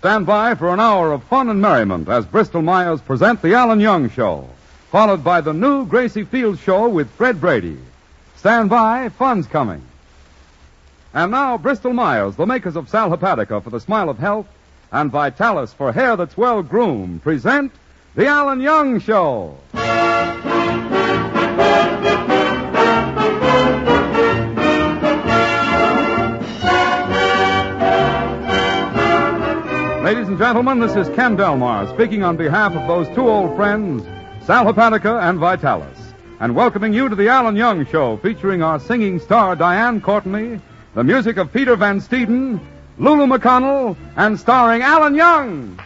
Stand by for an hour of fun and merriment as Bristol Myers present The Alan Young Show, followed by the new Gracie Fields Show with Fred Brady. Stand by, fun's coming. And now, Bristol Myers, the makers of Sal Hepatica for the smile of health and Vitalis for hair that's well groomed, present The Alan Young Show. Ladies and gentlemen, this is Ken Delmar speaking on behalf of those two old friends, Sal Hepatica and Vitalis, and welcoming you to the Alan Young Show, featuring our singing star Diane Courtney, the music of Peter Van Steeden, Lulu McConnell, and starring Alan Young.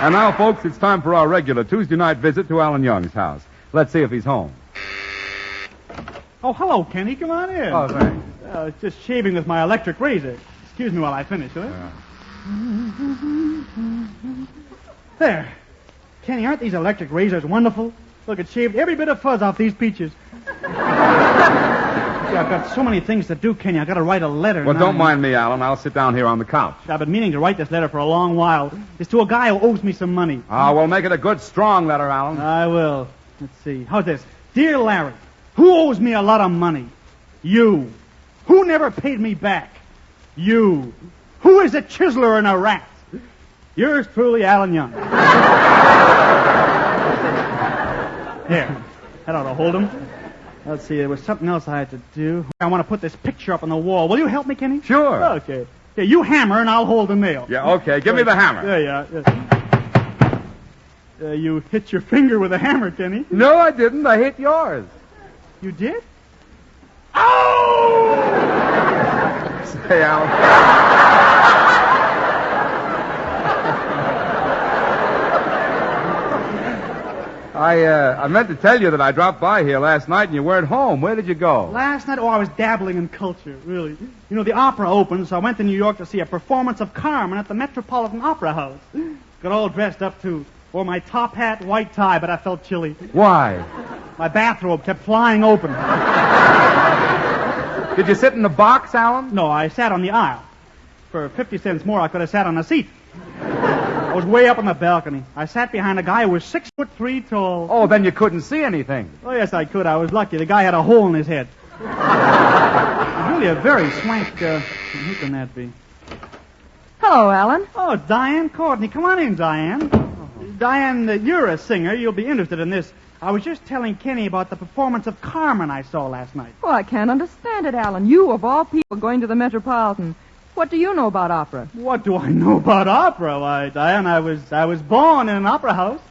And now, folks, it's time for our regular Tuesday night visit to Alan Young's house. Let's see if he's home. Oh, hello, Kenny. Come on in. Oh, thanks. Just shaving with my electric razor. Excuse me while I finish, will you? There. Kenny, aren't these electric razors wonderful? Look, it shaved every bit of fuzz off these peaches. See, I've got so many things to do, Kenny. I've got to write a letter. Well, don't mind me, Alan. I'll sit down here on the couch. I've been meaning to write this letter for a long while. It's to a guy who owes me some money. We'll make it a good, strong letter, Alan. I will. Let's see. How's this? Dear Larry, who owes me a lot of money? You. Who never paid me back? You. Who is a chiseler and a rat? Yours truly, Alan Young. Here. That ought to hold him. Let's see, there was something else I had to do. I want to put this picture up on the wall. Will you help me, Kenny? Sure. Okay. Here, you hammer and I'll hold the nail. Yeah, okay. Give me the hammer. There you are. You hit your finger with a hammer, Kenny. No, I didn't. I hit yours. You did? Oh! Say, Alan. I meant to tell you that I dropped by here last night and you weren't home. Where did you go? Last night? Oh, I was dabbling in culture, really. You know, the opera opened, so I went to New York to see a performance of Carmen at the Metropolitan Opera House. Got all dressed up, too. Wore my top hat, white tie, but I felt chilly. Why? My bathrobe kept flying open. Did you sit in the box, Alan? No, I sat on the aisle. For 50 cents more, I could have sat on a seat. I was way up on the balcony. I sat behind a guy who was 6'3" tall. Oh, then you couldn't see anything. Oh, yes, I could. I was lucky. The guy had a hole in his head. He's really a very swank, who can that be? Hello, Alan. Oh, Diane Courtney. Come on in, Diane. Diane, you're a singer. You'll be interested in this. I was just telling Kenny about the performance of Carmen I saw last night. Oh, I can't understand it, Alan. You, of all people, going to the Metropolitan. What do you know about opera? What do I know about opera? Why, Diane, I was born in an opera house.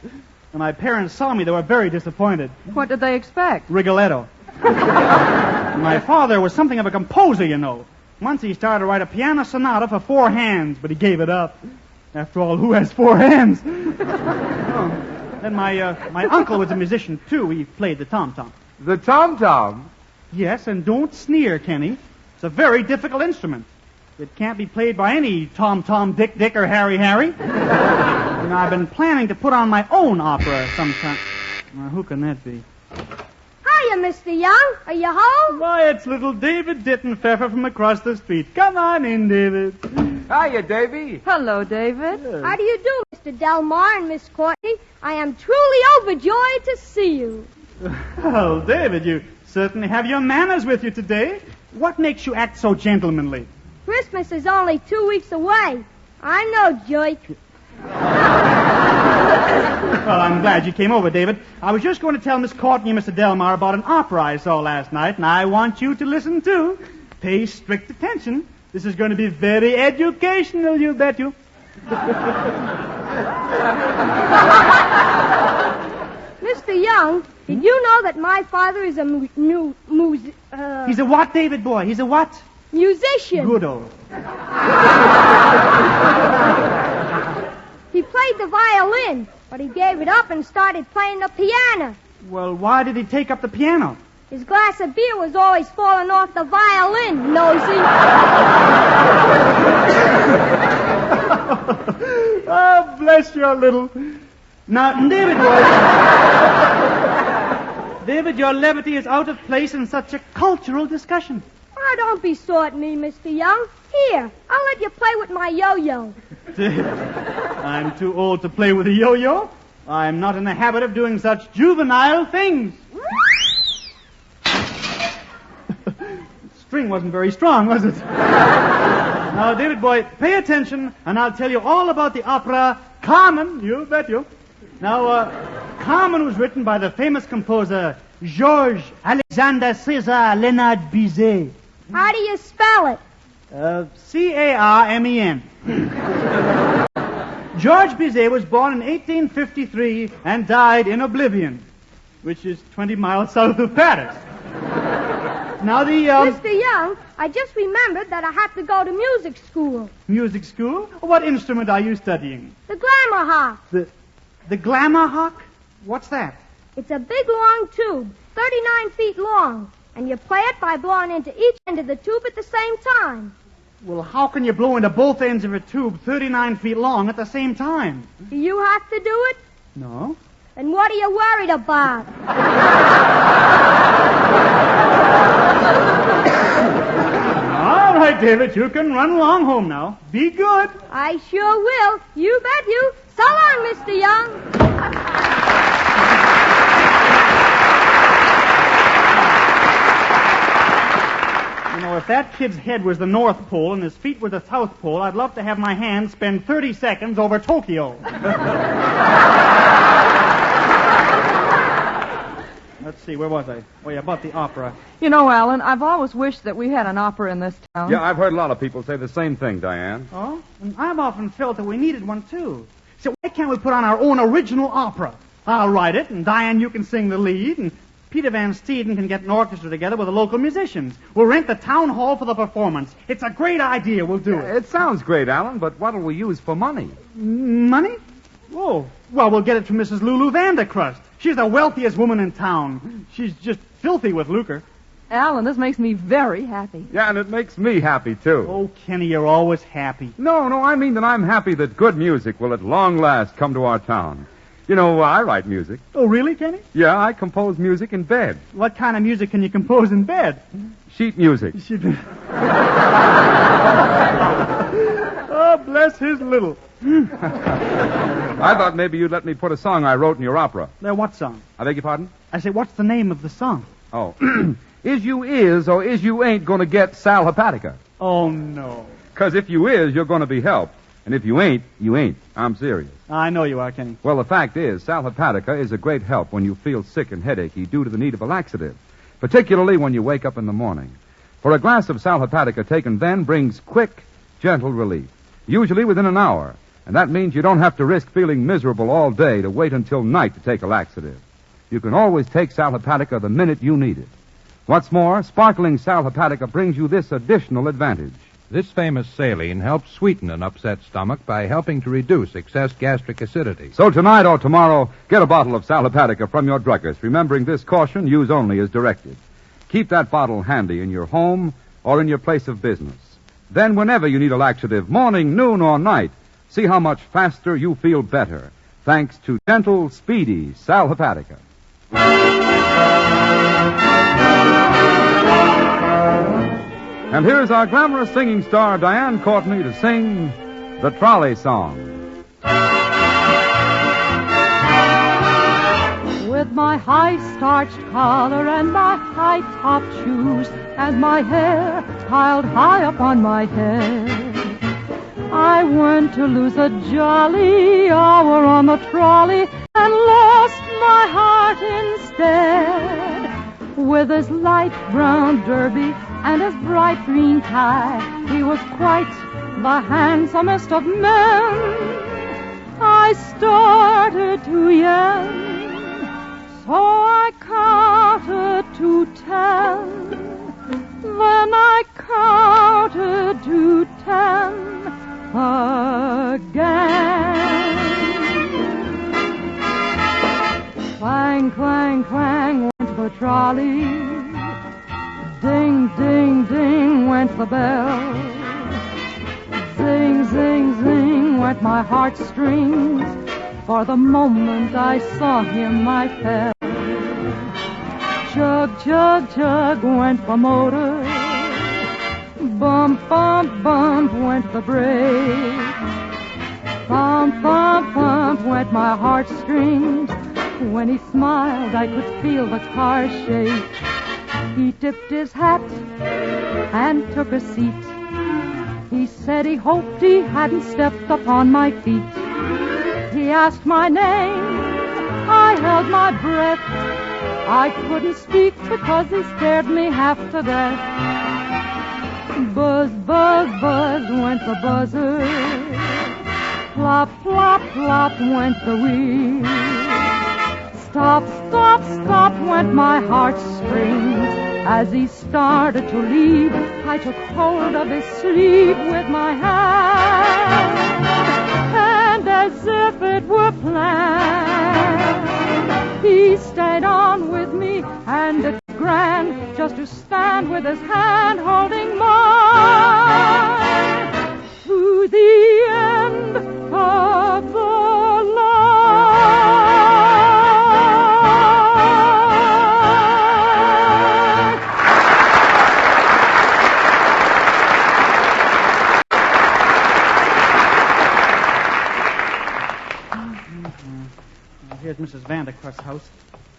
When my parents saw me, they were very disappointed. What did they expect? Rigoletto. My father was something of a composer, you know. Once he started to write a piano sonata for 4 hands, but he gave it up. After all, who has 4 hands? Then my uncle was a musician, too. He played the tom-tom. The tom-tom? Yes, and don't sneer, Kenny. It's a very difficult instrument. It can't be played by any Tom, Dick, or Harry. And I've been planning to put on my own opera sometime. Well, who can that be? Hiya, Mr. Young. Are you home? Why, it's little David Dittenpfeffer from across the street. Come on in, David. Hiya, Davy. Hello, David. How do you do, Mr. Delmar and Miss Courtney? I am truly overjoyed to see you. Well, David, you certainly have your manners with you today. What makes you act so gentlemanly? Christmas is only 2 weeks away. I'm no jerk. Well, I'm glad you came over, David. I was just going to tell Miss Courtney and Mr. Delmar about an opera I saw last night, and I want you to listen, too. Pay strict attention. This is going to be very educational, you bet you. Mr. Young, did you know that my father is a He's a what, David boy? He's a what? Musician. Good old. He played the violin, but he gave it up and started playing the piano. Well, why did he take up the piano? His glass of beer was always falling off the violin, nosy. Oh, bless your little... Now, David boy... David, your levity is out of place in such a cultural discussion. Oh, don't be sore at me, Mr. Young. Here, I'll let you play with my yo-yo. I'm too old to play with a yo-yo. I'm not in the habit of doing such juvenile things. String wasn't very strong, was it? Now, David boy, pay attention, and I'll tell you all about the opera Carmen. You bet you. Now, Carmen was written by the famous composer Georges Alexander César Leonard Bizet. How do you spell it? C-A-R-M-E-N. Georges Bizet was born in 1853 and died in Oblivion, which is 20 miles south of Paris. Now Mr. Young, I just remembered that I have to go to music school. Music school? What instrument are you studying? The glamour harp. The glamour hawk? What's that? It's a big long tube, 39 feet long, and you play it by blowing into each end of the tube at the same time. Well, how can you blow into both ends of a tube 39 feet long at the same time? Do you have to do it? No. Then what are you worried about? All right, David, you can run along home now. Be good. I sure will. You bet you. So long, Mr. Young. You know, if that kid's head was the North Pole and his feet were the South Pole, I'd love to have my hand spend 30 seconds over Tokyo. Let's see, where was I? Oh, yeah, about the opera. You know, Alan, I've always wished that we had an opera in this town. Yeah, I've heard a lot of people say the same thing, Diane. Oh? And I've often felt that we needed one, too. So why can't we put on our own original opera? I'll write it, and Diane, you can sing the lead, and Peter Van Steeden can get an orchestra together with the local musicians. We'll rent the town hall for the performance. It's a great idea. We'll do it. It sounds great, Alan, but what'll we use for money? Money? Oh, well, we'll get it from Mrs. Lulu Vandercrust. She's the wealthiest woman in town. She's just filthy with lucre. Alan, this makes me very happy. Yeah, and it makes me happy, too. Oh, Kenny, you're always happy. No, I mean that I'm happy that good music will at long last come to our town. You know, I write music. Oh, really, Kenny? Yeah, I compose music in bed. What kind of music can you compose in bed? Sheet music. Oh, bless his little. I thought maybe you'd let me put a song I wrote in your opera. What song? I beg your pardon? I say, what's the name of the song? Oh. Is you is or is you ain't going to get Sal Hepatica? Oh, no. Because if you is, you're going to be helped. And if you ain't, you ain't. I'm serious. I know you are, Kenny. Well, the fact is, Sal Hepatica is a great help when you feel sick and headachy due to the need of a laxative, particularly when you wake up in the morning. For a glass of Sal Hepatica taken then brings quick, gentle relief, usually within an hour. And that means you don't have to risk feeling miserable all day to wait until night to take a laxative. You can always take Sal Hepatica the minute you need it. What's more, sparkling Sal Hepatica brings you this additional advantage. This famous saline helps sweeten an upset stomach by helping to reduce excess gastric acidity. So tonight or tomorrow, get a bottle of Sal Hepatica from your druggist, remembering this caution, use only as directed. Keep that bottle handy in your home or in your place of business. Then whenever you need a laxative, morning, noon, or night, see how much faster you feel better, thanks to gentle, speedy Sal Hepatica. And here's our glamorous singing star, Diane Courtney, to sing the Trolley Song. With my high-starched collar and my high-topped shoes and my hair piled high up on my head, I went to lose a jolly hour on the trolley and lost my heart instead. With his light brown derby and his bright green tie, he was quite the handsomest of men. I started to yell, so I counted to 10. Then I counted to 10 again. Clang, clang, clang went the trolley. Ding, ding, ding went the bell. Zing, zing, zing went my heartstrings. For the moment I saw him I fell. Chug, chug, chug went the motor. Bump, bump, bump went the brake. Thump, thump, thump went my heartstrings. When he smiled, I could feel the car shake. He tipped his hat and took a seat. He said he hoped he hadn't stepped upon my feet. He asked my name. I held my breath. I couldn't speak because he scared me half to death. Buzz, buzz, buzz went the buzzer. Plop, plop, plop went the wheel. Stop, stop, stop went my heartstrings. As he started to leave, I took hold of his sleeve with my hand. And as if it were planned, he stayed on with me, and it's grand just to stand with his hand holding mine to the end of the line. Here's Mrs. Vandercrust's house.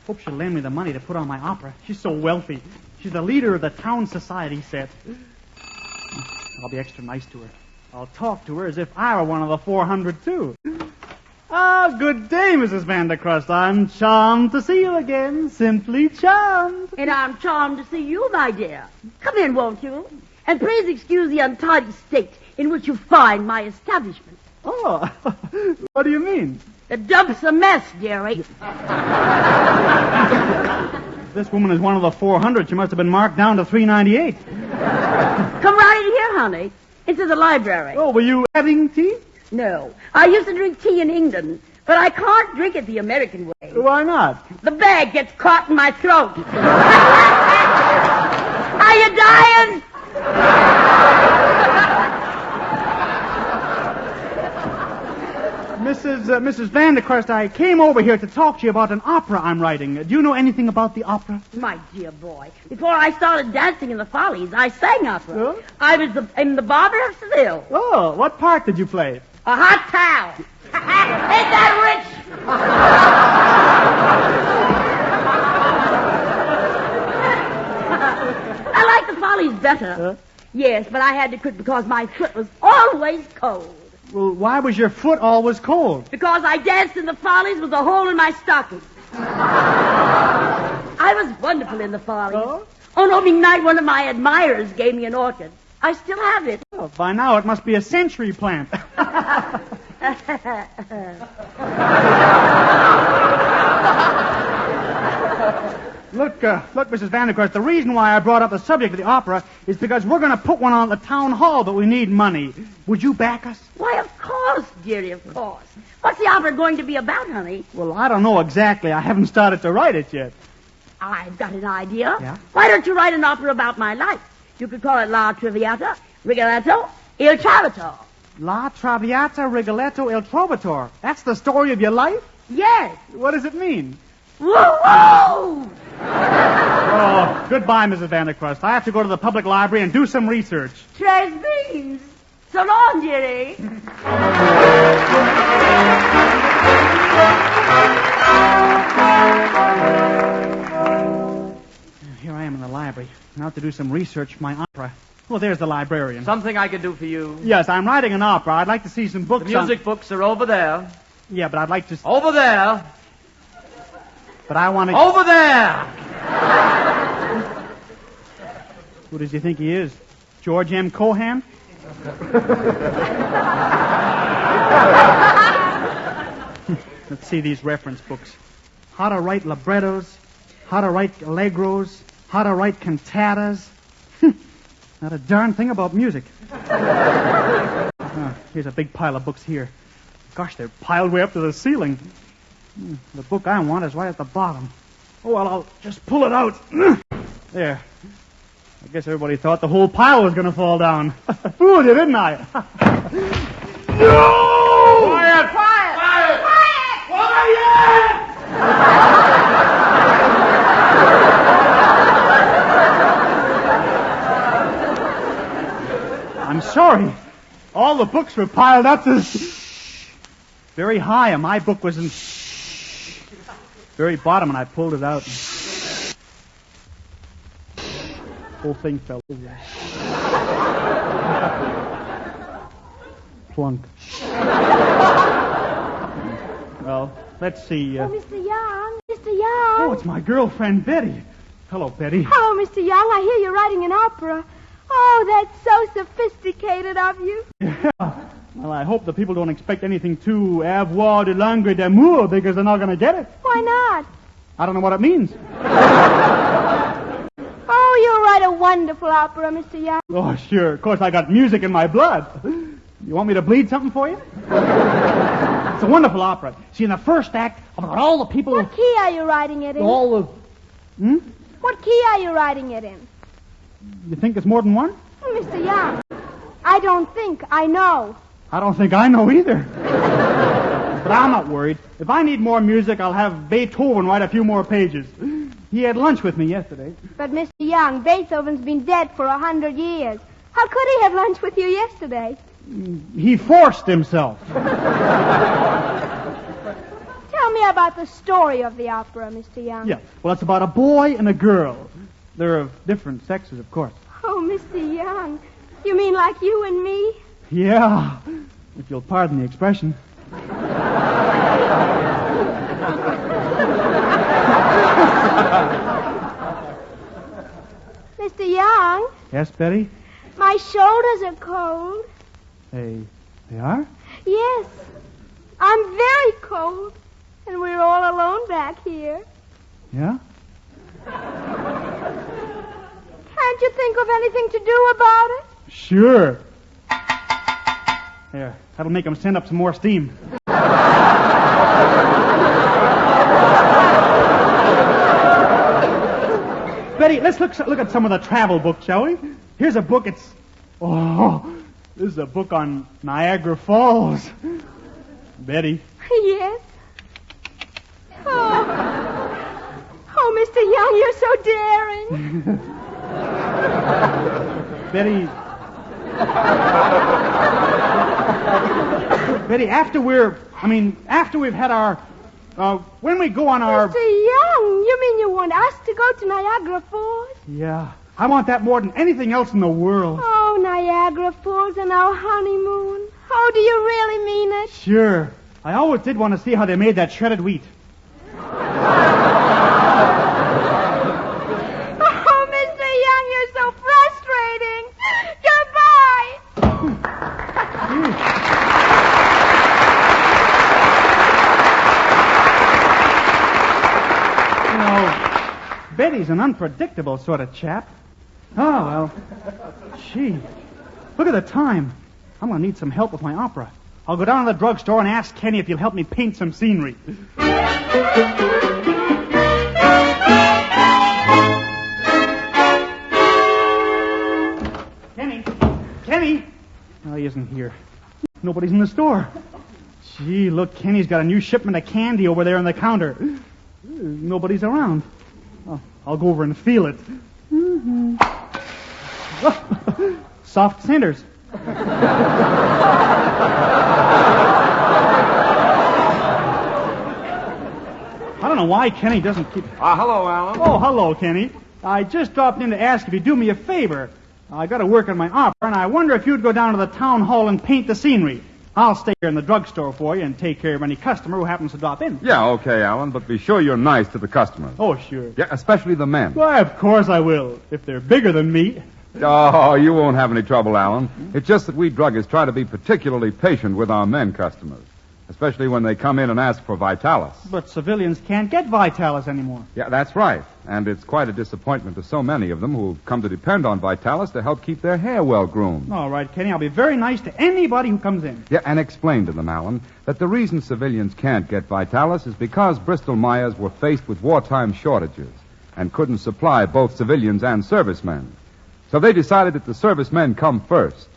Hope she'll lend me the money to put on my opera. She's so wealthy. She's the leader of the town society set. I'll be extra nice to her. I'll talk to her as if I were one of the 400, too. Ah, good day, Mrs. Vandercrust. I'm charmed to see you again. Simply charmed. And I'm charmed to see you, my dear. Come in, won't you? And please excuse the untidy state in which you find my establishment. Oh, what do you mean? The dump's a mess, dearie. This woman is one of the 400. She must have been marked down to 398. Come right in here, honey. Into the library. Oh, were you having tea? No. I used to drink tea in England, but I can't drink it the American way. Why not? The bag gets caught in my throat. Are you dying? Mrs. Vandercrust, I came over here to talk to you about an opera I'm writing. Do you know anything about the opera? My dear boy, before I started dancing in the Follies, I sang opera. Huh? I was in the Barber of Seville. Oh, what part did you play? A hot towel. Ain't that rich? I like the Follies better. Huh? Yes, but I had to quit because my foot was always cold. Well, why was your foot always cold? Because I danced in the Follies with a hole in my stocking. I was wonderful in the Follies. Oh? On opening night, one of my admirers gave me an orchid. I still have it. Oh, by now it must be a century plant. Look, Mrs. Vandercrust, the reason why I brought up the subject of the opera is because we're going to put one on at the town hall, but we need money. Would you back us? Why, of course, dearie, of course. What's the opera going to be about, honey? Well, I don't know exactly. I haven't started to write it yet. I've got an idea. Yeah? Why don't you write an opera about my life? You could call it La Traviata, Rigoletto, Il Trovatore. La Traviata Rigoletto Il Trovatore. That's the story of your life? Yes. What does it mean? Woo-woo! Oh, goodbye, Mrs. Vandercrust. I have to go to the public library and do some research. Tres beans. So long, dearie. Here I am in the library. Now I have to do some research for my opera. Oh, there's the librarian. Something I can do for you. Yes, I'm writing an opera. I'd like to see some books The music books are over there. Yeah, but I'd like to... Over there. But I want to... Over there! Who does he think he is? George M. Cohan? Let's see these reference books. How to write librettos, how to write allegros, how to write cantatas. Not a darn thing about music. Here's a big pile of books here. Gosh, they're piled way up to the ceiling. The book I want is right at the bottom. Oh, well, I'll just pull it out. There. I guess everybody thought the whole pile was going to fall down. Fooled you, didn't I? No! Quiet! Quiet! Quiet! Quiet! Quiet! I'm sorry. All the books were piled up to very high, and my book was in very bottom, and I pulled it out. Whole thing fell over. Plunk. Well, let's see. Oh, Mr. Young. Mr. Young. Oh, it's my girlfriend, Betty. Hello, Betty. Hello, Mr. Young. I hear you're writing an opera. Oh, that's so sophisticated of you. Yeah. Well, I hope the people don't expect anything too avoir de langue d'amour because they're not going to get it. Why not? I don't know what it means. Oh, you'll write a wonderful opera, Mr. Young. Oh, sure. Of course, I got music in my blood. You want me to bleed something for you? It's a wonderful opera. See, in the first act, about all the people... What key are you writing it in? All the... What key are you writing it in? You think it's more than one? Oh, Mr. Young, I don't think. I know. I don't think I know either. But I'm not worried. If I need more music, I'll have Beethoven write a few more pages. He had lunch with me yesterday. But, Mr. Young, Beethoven's been dead for 100 years. How could he have lunch with you yesterday? He forced himself. Tell me about the story of the opera, Mr. Young. Yeah, well, it's about a boy and a girl. They're of different sexes, of course. Oh, Mr. Young, you mean like you and me? Yeah, if you'll pardon the expression. Mr. Young? Yes, Betty? My shoulders are cold. They are? Yes. I'm very cold. And we're all alone back here. Yeah? Can't you think of anything to do about it? Sure. There, that'll make them send up some more steam. Betty, let's look at some of the travel books, shall we? Here's a book, this is a book on Niagara Falls. Betty. Yes. Oh, Mr. Young, you're so daring. Betty, after we've had our, when we go on our... Mr. Young, you mean you want us to go to Niagara Falls? Yeah, I want that more than anything else in the world. Oh, Niagara Falls and our honeymoon. Oh, do you really mean it? Sure. I always did want to see how they made that shredded wheat. Oh, Mr. Young, you're so frustrating. You know, Betty's an unpredictable sort of chap. Oh, well. Gee. Look at the time. I'm going to need some help with my opera. I'll go down to the drugstore and ask Kenny if he'll help me paint some scenery. Kenny! Oh, he isn't here. Nobody's in the store. Gee, look, Kenny's got a new shipment of candy over there on the counter. Nobody's around. Oh, I'll go over and feel it. Mm-hmm. Soft cinders. I don't know why Kenny doesn't keep... Hello, Alan. Oh, hello, Kenny. I just dropped in to ask if you'd do me a favor. I got to work on my opera, and I wonder if you'd go down to the town hall and paint the scenery. I'll stay here in the drugstore for you and take care of any customer who happens to drop in. Yeah, okay, Alan, but be sure you're nice to the customers. Oh, sure. Yeah, especially the men. Why, of course I will, if they're bigger than me. Oh, you won't have any trouble, Alan. It's just that we druggists try to be particularly patient with our men customers, especially when they come in and ask for Vitalis. But civilians can't get Vitalis anymore. Yeah, that's right. And it's quite a disappointment to so many of them who've come to depend on Vitalis to help keep their hair well groomed. All right, Kenny, I'll be very nice to anybody who comes in. Yeah, and explain to them, Alan, that the reason civilians can't get Vitalis is because Bristol-Myers were faced with wartime shortages and couldn't supply both civilians and servicemen. So they decided that the servicemen come first.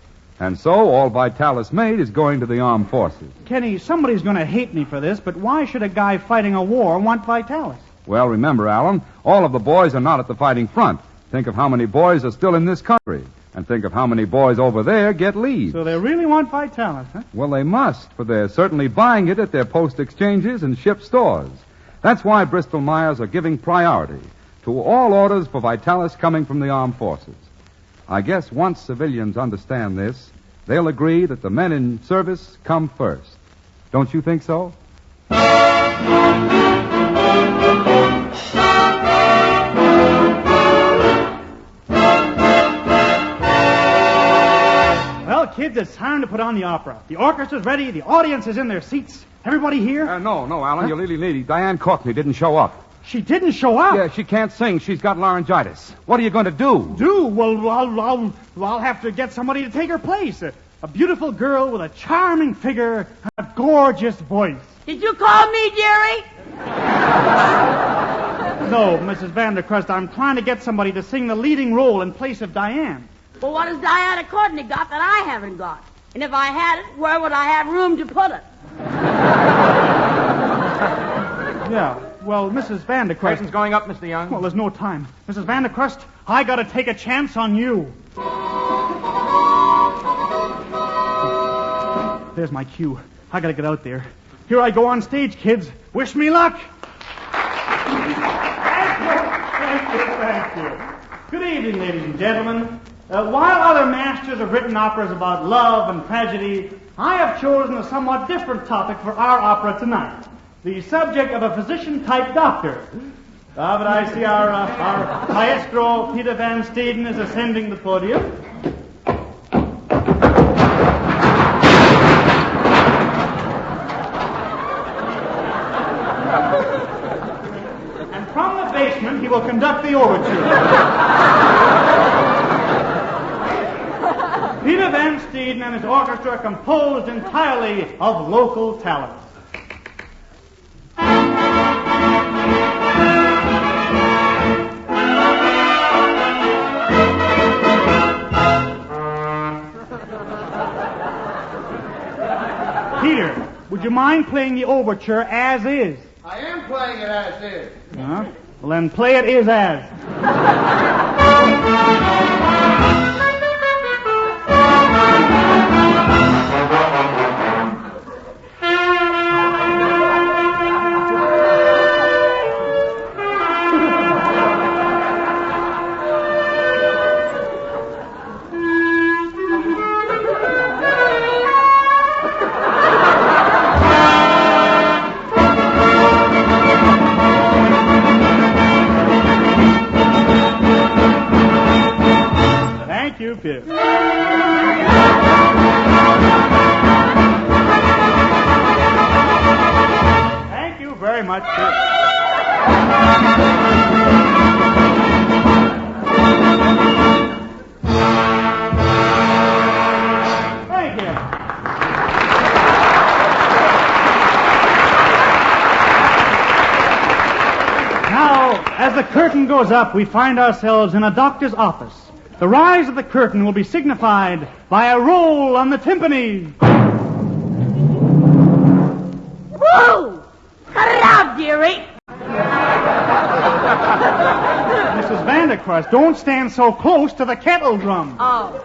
And so all Vitalis made is going to the armed forces. Kenny, somebody's going to hate me for this, but why should a guy fighting a war want Vitalis? Well, remember, Alan, all of the boys are not at the fighting front. Think of how many boys are still in this country. And think of how many boys over there get leads. So they really want Vitalis, huh? Well, they must, for they're certainly buying it at their post exchanges and ship stores. That's why Bristol Myers are giving priority to all orders for Vitalis coming from the armed forces. I guess once civilians understand this, they'll agree that the men in service come first. Don't you think so? Well, kids, it's time to put on the opera. The orchestra's ready. The audience is in their seats. Everybody here? No, Alan, you're really needy. Diane Courtney didn't show up. She didn't show up. Yeah, she can't sing. She's got laryngitis. What are you going to do? Well, I'll have to get somebody to take her place. A beautiful girl with a charming figure and a gorgeous voice. Did you call me, Jerry? No, Mrs. Vandercrust, I'm trying to get somebody to sing the leading role in place of Diane. Well, what has Diana Courtney got that I haven't got? And if I had it, where would I have room to put it? Yeah, well, Mrs. Vandercrust... Curtain's going up, Mr. Young. Well, there's no time. Mrs. Vandercrust, I gotta take a chance on you. There's my cue. I gotta get out there. Here I go on stage, kids. Wish me luck. Thank you. Good evening, ladies and gentlemen. While other masters have written operas about love and tragedy, I have chosen a somewhat different topic for our opera tonight. The subject of a physician-type doctor. But I see our maestro, Peter Van Steeden, is ascending the podium. And from the basement, he will conduct the overture. Peter Van Steeden and his orchestra are composed entirely of local talent. Peter, would you mind playing the overture as is? I am playing it as is. Well, then play it is as. Thank you, Peter. Thank you very much, Peter. Thank you. Now, as the curtain goes up, we find ourselves in a doctor's office. The rise of the curtain will be signified by a roll on the timpani. Whoa! Cut it out, dearie. Mrs. Vandercrust, don't stand so close to the kettle drum. Oh.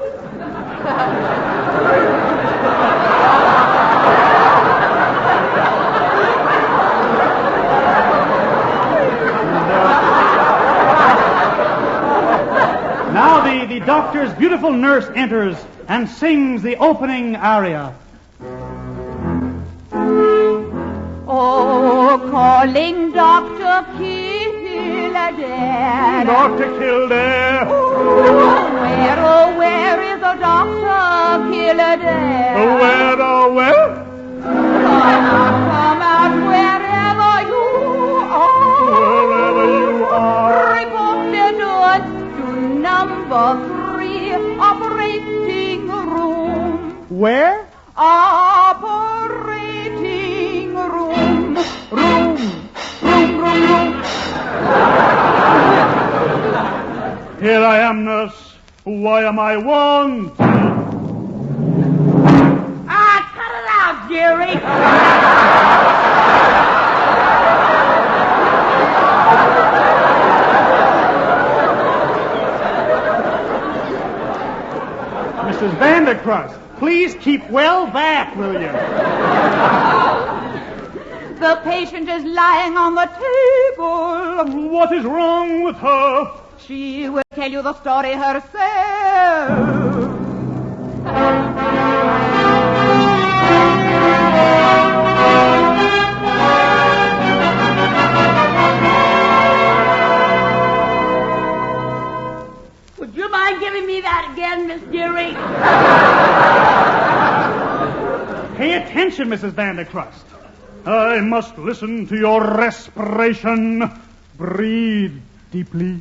Now the doctor's beautiful nurse enters and sings the opening aria. Oh, calling Dr. Kildare. Dr. Kildare. Oh, where is the Dr. Kildare? Where? Come out wherever you are. Report at once to number 3 operating room. Where? Operating room. Room. Here I am, nurse. Why am I wanted? Cut it out, Jerry. Vandercrust, please keep well back, will you? The patient is lying on the table. What is wrong with her? She will tell you the story herself. Would you mind giving me that again, Miss Dearing? Pay attention, Mrs. Vandercrust. I must listen to your respiration. Breathe deeply.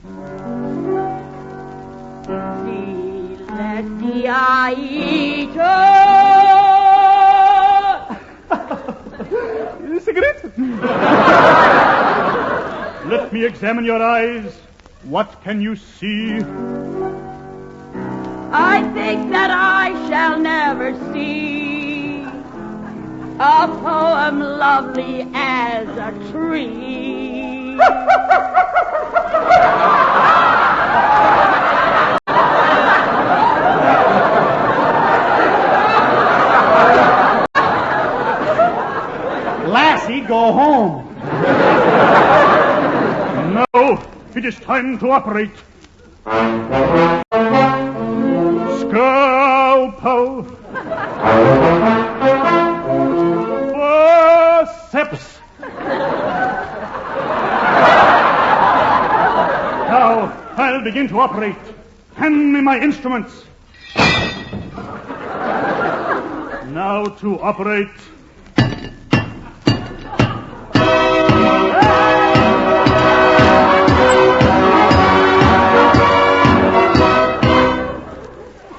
Cigarette? Let me examine your eyes. What can you see? I think that I shall never see a poem lovely as a tree. Lassie, go home. No, it is time to operate. Scalpel. Forceps. Now, I'll begin to operate. Hand me my instruments. Now to operate.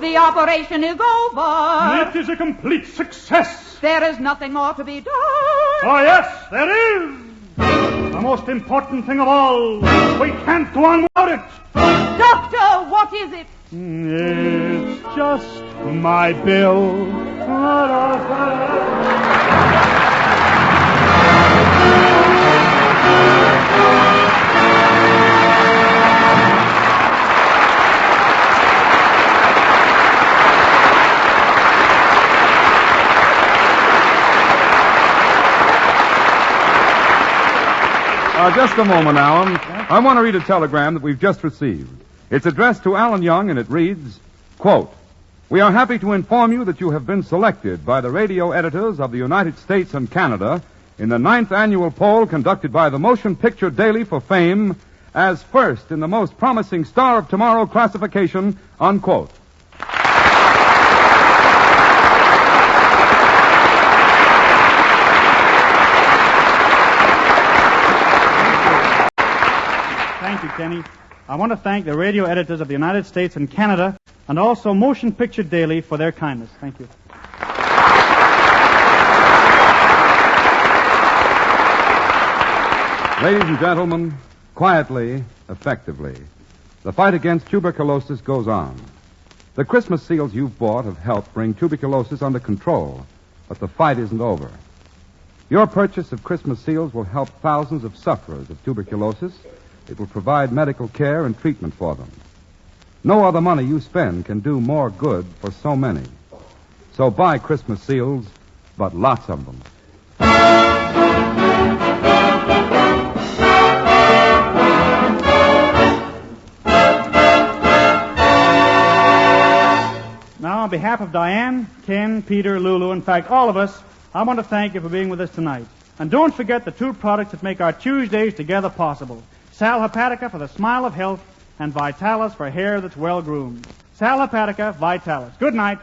The operation is over. It is a complete success. There is nothing more to be done. Oh, yes, there is. The most important thing of all. We can't go on without it. Doctor, what is it? It's just my bill. Just a moment, Alan. I want to read a telegram that we've just received. It's addressed to Alan Young, and it reads, quote, "We are happy to inform you that you have been selected by the radio editors of the United States and Canada in the 9th annual poll conducted by the Motion Picture Daily for Fame as first in the most promising Star of Tomorrow classification," unquote. Thank you, Kenny. I want to thank the radio editors of the United States and Canada and also Motion Picture Daily for their kindness. Thank you. Ladies and gentlemen, quietly, effectively, the fight against tuberculosis goes on. The Christmas seals you've bought have helped bring tuberculosis under control, but the fight isn't over. Your purchase of Christmas seals will help thousands of sufferers of tuberculosis. It will provide medical care and treatment for them. No other money you spend can do more good for so many. So buy Christmas seals, but lots of them. Now, on behalf of Diane, Ken, Peter, Lulu, in fact, all of us, I want to thank you for being with us tonight. And don't forget the two products that make our Tuesdays together possible. Sal Hepatica for the smile of health, and Vitalis for hair that's well-groomed. Sal Hepatica, Vitalis. Good night.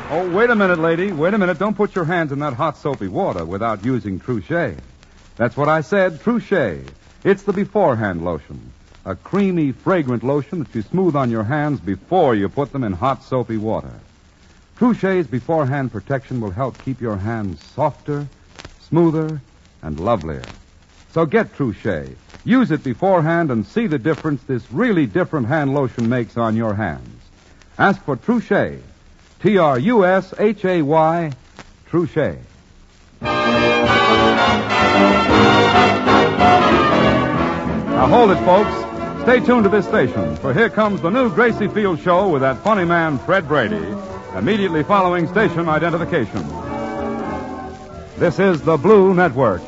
Oh, wait a minute, lady. Wait a minute. Don't put your hands in that hot soapy water without using Truchet. That's what I said, Truchet. It's the beforehand lotion. A creamy, fragrant lotion that you smooth on your hands before you put them in hot soapy water. Truchet's beforehand protection will help keep your hands softer, smoother, and lovelier. So get Truchet. Use it beforehand and see the difference this really different hand lotion makes on your hands. Ask for Truchet. Trushay. Truchet. Now hold it, folks. Stay tuned to this station, for here comes the new Gracie Field Show with that funny man, Fred Brady, immediately following station identification. This is the Blue Network.